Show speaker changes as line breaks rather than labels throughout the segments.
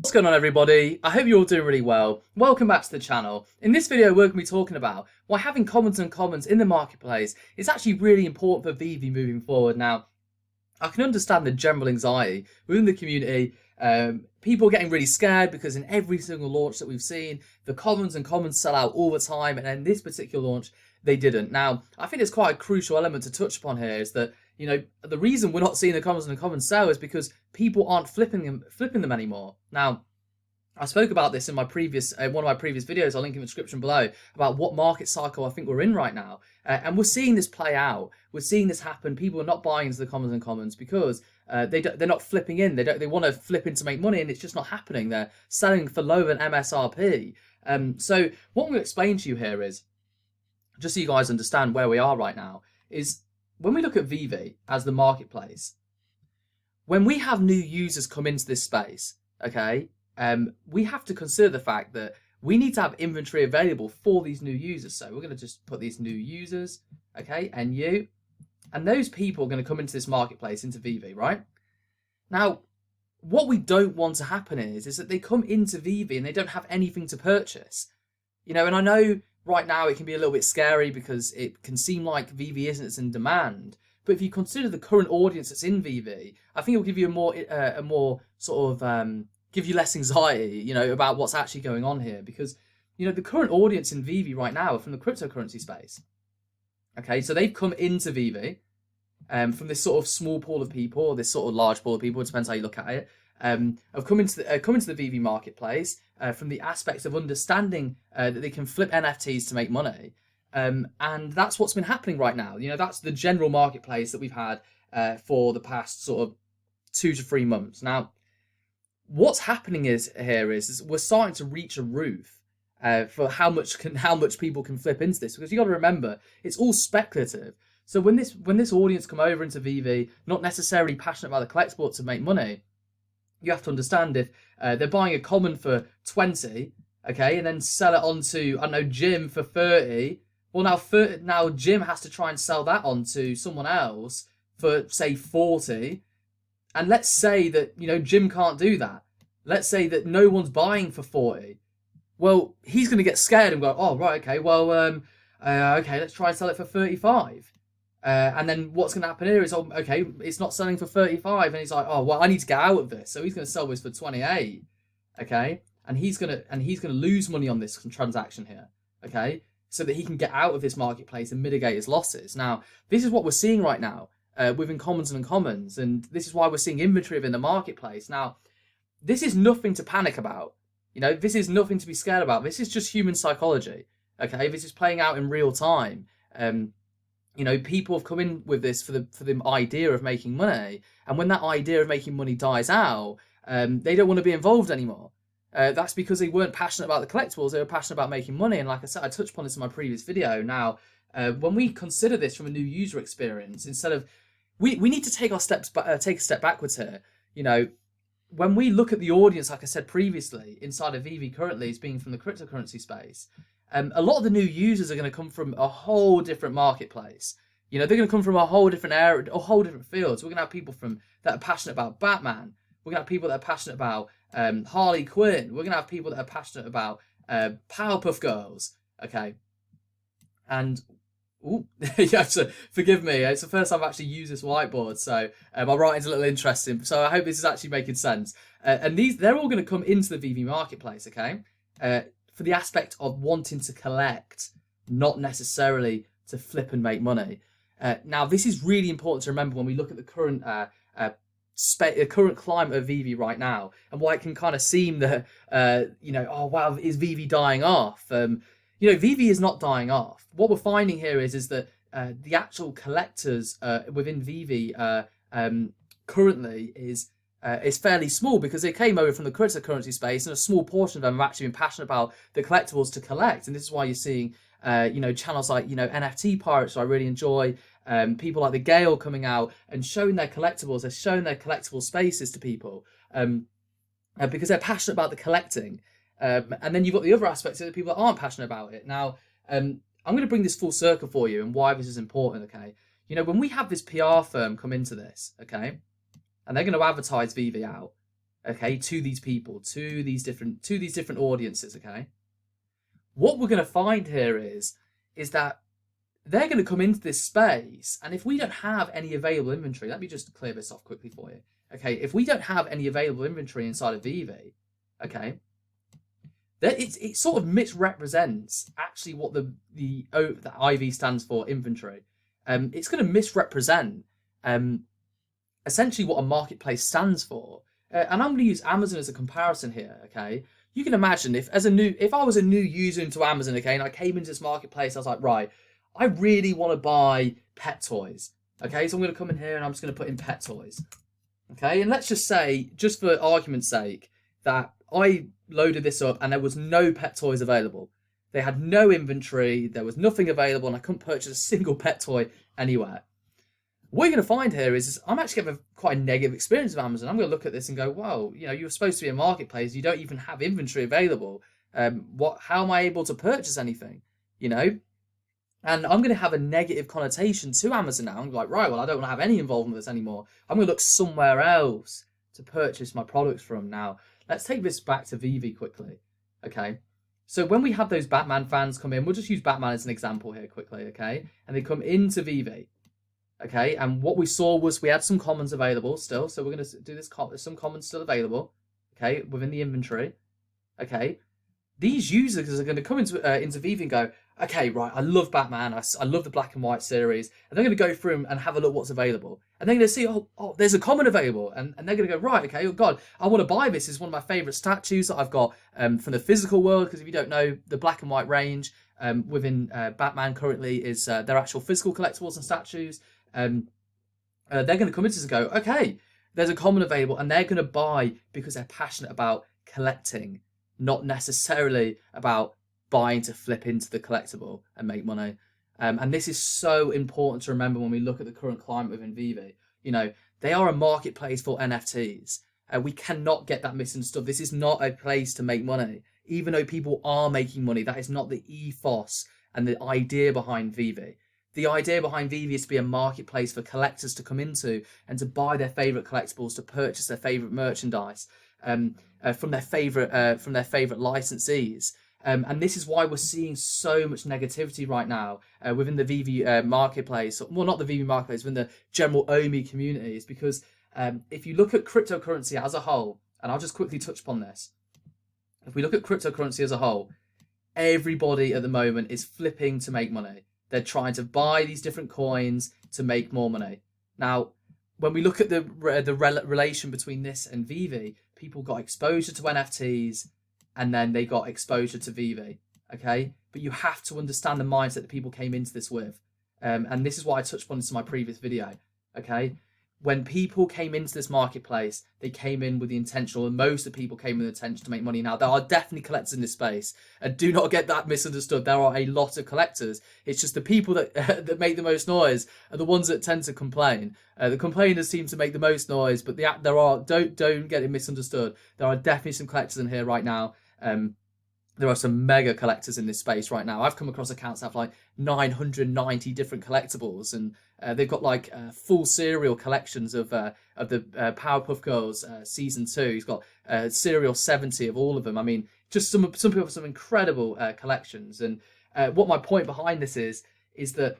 What's going on, everybody? I hope you're all doing really well. Welcome back to the channel. In this video, we're going to be talking about why having commons and commons in the marketplace is actually really important for VEVE moving forward. Now, I can understand the general anxiety within the community. People getting really scared because in every single launch that we've seen, the commons and commons sell out all the time, and in this particular launch, they didn't. Now, I think it's quite a crucial element to touch upon here is that, you know, the reason we're not seeing the commons and the commons sell is because people aren't flipping them anymore. Now, I spoke about this in my previous one of my previous videos. I'll link in the description below about what market cycle I think we're in right now, and we're seeing this play out. We're seeing this happen. People are not buying into the commons and commons because they're not flipping in. They want to flip in to make money, and it's just not happening. They're selling for lower than MSRP. So what I'm going to explain to you here is, just so you guys understand where we are right now, is when we look at VEVE as the marketplace, when we have new users come into this space, okay, we have to consider the fact that we need to have inventory available for these new users. So we're going to just put these new users, okay, NU, and those people are going to come into this marketplace, into VEVE, right? Now, what we don't want to happen is that they come into VEVE and they don't have anything to purchase. You know, and I know right now it can be a little bit scary because it can seem like VEVE isn't as in demand. But if you consider the current audience that's in VEVE, I think it will give you a more sort of give you less anxiety, you know, about what's actually going on here. Because, you know, the current audience in VEVE right now are from the cryptocurrency space. Okay, so they've come into VEVE from this sort of small pool of people, or this sort of large pool of people, it depends how you look at it, have come into the VEVE marketplace from the aspects of understanding that they can flip NFTs to make money. And that's what's been happening right now. You know, that's the general marketplace that we've had for the past sort of 2 to 3 months. Now, what's happening is we're starting to reach a roof for how much people can flip into this, because you got to remember it's all speculative. So when this audience come over into VEVE, not necessarily passionate about the collectible to make money, you have to understand if they're buying a common for 20, okay, and then sell it on to, I don't know, Jim for 30. Well, now Jim has to try and sell that on to someone else for, say, 40. And let's say that, you know, Jim can't do that. Let's say that no one's buying for 40. Well, he's going to get scared and go, oh, right, okay, well, okay, let's try and sell it for 35. And then what's going to happen here is, oh, okay, it's not selling for 35. And he's like, oh, well, I need to get out of this. So he's going to sell this for 28. Okay. And he's going to lose money on this transaction here. Okay. So that he can get out of this marketplace and mitigate his losses. Now, this is what we're seeing right now within commons and uncommons. And this is why we're seeing inventory within the marketplace. Now, this is nothing to panic about. You know, this is nothing to be scared about. This is just human psychology. Okay. This is playing out in real time. You know, people have come in with this for the idea of making money, and when that idea of making money dies out, they don't want to be involved anymore. That's because they weren't passionate about the collectibles; they were passionate about making money. And like I said, I touched upon this in my previous video. Now, when we consider this from a new user experience, instead of we need to take take a step backwards here. You know, when we look at the audience, like I said previously, inside of VEVE currently is being from the cryptocurrency space. A lot of the new users are going to come from a whole different marketplace. You know, they're going to come from a whole different area, a whole different field. So we're going to have people that are passionate about Batman. We're going to have people that are passionate about Harley Quinn. We're going to have people that are passionate about Powerpuff Girls. Okay. And, ooh, you have to forgive me. It's the first time I've actually used this whiteboard. So my writing's a little interesting. So I hope this is actually making sense. And they're all going to come into the VEVE marketplace, okay? For the aspect of wanting to collect, not necessarily to flip and make money. Now, this is really important to remember when we look at the current current climate of VEVE right now, and why it can kind of seem that, you know, oh, wow, is VEVE dying off? You know, VEVE is not dying off. What we're finding here is that the actual collectors within VEVE currently is fairly small, because they came over from the cryptocurrency space, and a small portion of them have actually been passionate about the collectibles to collect. And this is why you're seeing, you know, channels like, you know, NFT Pirates, who I really enjoy, people like the Gale coming out and showing their collectibles. They're showing their collectible spaces to people because they're passionate about the collecting. And then you've got the other aspects of the people that aren't passionate about it. Now, I'm going to bring this full circle for you and why this is important, okay? You know, when we have this PR firm come into this, okay, and they're going to advertise VEVE out, okay, to these people, to these different audiences, okay? What we're going to find here is that they're going to come into this space, and if we don't have any available inventory, let me just clear this off quickly for you. Okay, if we don't have any available inventory inside of VEVE, okay, that it sort of misrepresents actually what the IV stands for, inventory. It's going to misrepresent essentially what a marketplace stands for. And I'm going to use Amazon as a comparison here, okay? You can imagine if I was a new user into Amazon, okay, and I came into this marketplace, I was like, right, I really want to buy pet toys, okay? So I'm going to come in here and I'm just going to put in pet toys, okay? And let's just say, just for argument's sake, that I loaded this up and there was no pet toys available. They had no inventory, there was nothing available, and I couldn't purchase a single pet toy anywhere. What you're going to find here is I'm actually having quite a negative experience with Amazon. I'm going to look at this and go, well, you know, you're supposed to be a marketplace. You don't even have inventory available. How am I able to purchase anything? You know? And I'm going to have a negative connotation to Amazon now. I'm like, right, well, I don't want to have any involvement with this anymore. I'm going to look somewhere else to purchase my products from. Now, let's take this back to VEVE quickly. Okay? So when we have those Batman fans come in, we'll just use Batman as an example here quickly, okay? And they come into VEVE. Okay, and what we saw was we had some commons available still, so we're going to do this. There's some commons still available, okay, within the inventory. Okay, these users are going to come into VEVE and go, okay, right, I love Batman, I love the black and white series, and they're going to go through and have a look what's available, and they're going to see, oh, there's a common available, and they're going to go, right, okay, oh god, I want to buy this. It's one of my favourite statues that I've got from the physical world, because if you don't know, the black and white range within Batman currently is their actual physical collectibles and statues. They're going to come into this and go, okay, there's a common available, and they're going to buy because they're passionate about collecting, not necessarily about buying to flip into the collectible and make money. And this is so important to remember when we look at the current climate within VEVE. You know, they are a marketplace for NFTs. We cannot get that misunderstood. This is not a place to make money. Even though people are making money, that is not the ethos and the idea behind VEVE. The idea behind VEVE is to be a marketplace for collectors to come into and to buy their favourite collectibles, to purchase their favourite merchandise from their favourite licensees. And this is why we're seeing so much negativity right now within the VEVE Marketplace. Well, not the VEVE Marketplace, within the general OMI community. Is because if you look at cryptocurrency as a whole, and I'll just quickly touch upon this. If we look at cryptocurrency as a whole, everybody at the moment is flipping to make money. They're trying to buy these different coins to make more money. Now, when we look at the relation between this and VEVE, people got exposure to NFTs, and then they got exposure to VEVE, okay? But you have to understand the mindset that people came into this with. And this is why I touched upon this in my previous video, okay? When people came into this marketplace, they came in with the intention, or most of the people came with the intention to make money. Now, there are definitely collectors in this space, and do not get that misunderstood. There are a lot of collectors. It's just the people that that make the most noise are the ones that tend to complain. The complainers seem to make the most noise, but don't get it misunderstood. There are definitely some collectors in here right now. There are some mega collectors in this space right now. I've come across accounts that have like 990 different collectibles, and they've got like full serial collections of the Powerpuff Girls season 2. He's got serial 70 of all of them. I mean, just some people have some incredible collections. And what my point behind this is that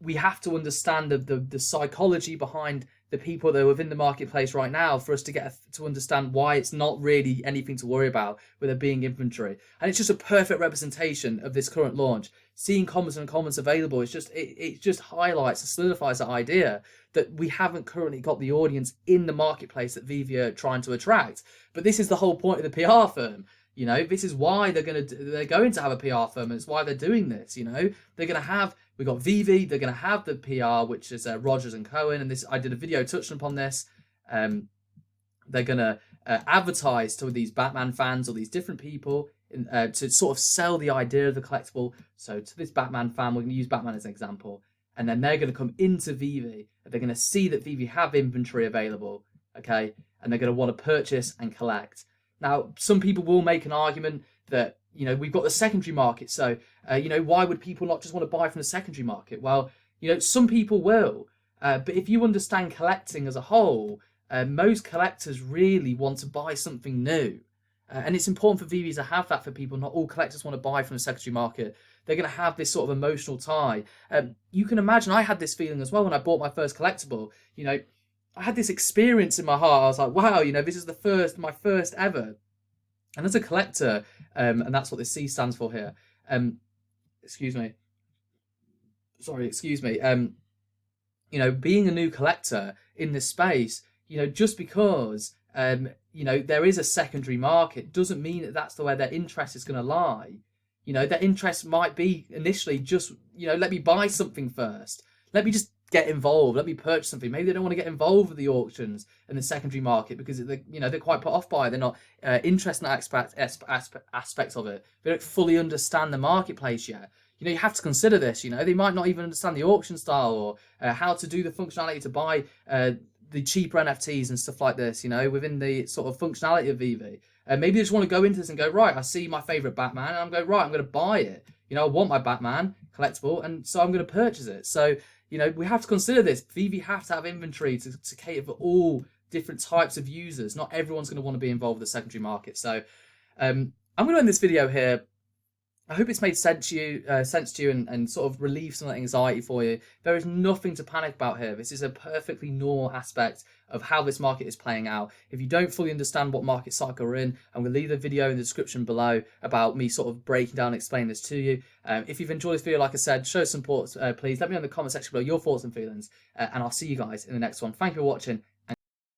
we have to understand the psychology behind the people that are within the marketplace right now for us to get to understand why it's not really anything to worry about with there being inventory. And it's just a perfect representation of this current launch. Seeing commons and commons available, it just highlights and solidifies the idea that we haven't currently got the audience in the marketplace that VEVE are trying to attract. But this is the whole point of the PR firm. You know, this is why they're going to have a PR firm, and it's why they're doing this. You know, they're going to have, we've got VEVE, they're going to have the PR, which is Rogers and Cohen, and this, I did a video touching upon this. They're going to advertise to these Batman fans or these different people to sort of sell the idea of the collectible. So to this Batman fan, we're going to use Batman as an example, and then they're going to come into VEVE, and they're going to see that VEVE have inventory available, okay, and they're going to want to purchase and collect. Now, some people will make an argument that, you know, we've got the secondary market, so, you know, why would people not just want to buy from the secondary market? Well, you know, some people will, but if you understand collecting as a whole, most collectors really want to buy something new. And it's important for VEVEs to have that for people. Not all collectors want to buy from the secondary market. They're going to have this sort of emotional tie. You can imagine I had this feeling as well when I bought my first collectible. You know, I had this experience in my heart. I was like, wow, you know, this is my first ever. And as a collector, and that's what the C stands for here. Excuse me. Sorry, excuse me. You know, being a new collector in this space, you know, just because you know, there is a secondary market doesn't mean that that's where their interest is going to lie. You know, their interest might be initially just, you know, let me buy something first. Let me just get involved. Let me purchase something. Maybe they don't want to get involved with the auctions and the secondary market because you know, they're quite put off by it. They're not interested in that aspect of it. They don't fully understand the marketplace yet. You know, you have to consider this. You know, they might not even understand the auction style or how to do the functionality to buy the cheaper NFTs and stuff like this, you know, within the sort of functionality of VEVE. Maybe they just want to go into this and go, right, I see my favourite Batman, and I'm going, right, I'm going to buy it. You know, I want my Batman collectible, and so I'm going to purchase it. So, you know, we have to consider this. VEVE have to have inventory to cater for all different types of users. Not everyone's going to want to be involved with the secondary market. So I'm going to end this video here. I hope it's made sense to you, and sort of relieve some of that anxiety for you. There is nothing to panic about here. This is a perfectly normal aspect of how this market is playing out. If you don't fully understand what market cycle we're in, I'm going to leave a video in the description below about me sort of breaking down and explaining this to you. If you've enjoyed this video, like I said, show some support, please. Let me know in the comment section below your thoughts and feelings, and I'll see you guys in the next one. Thank you for watching.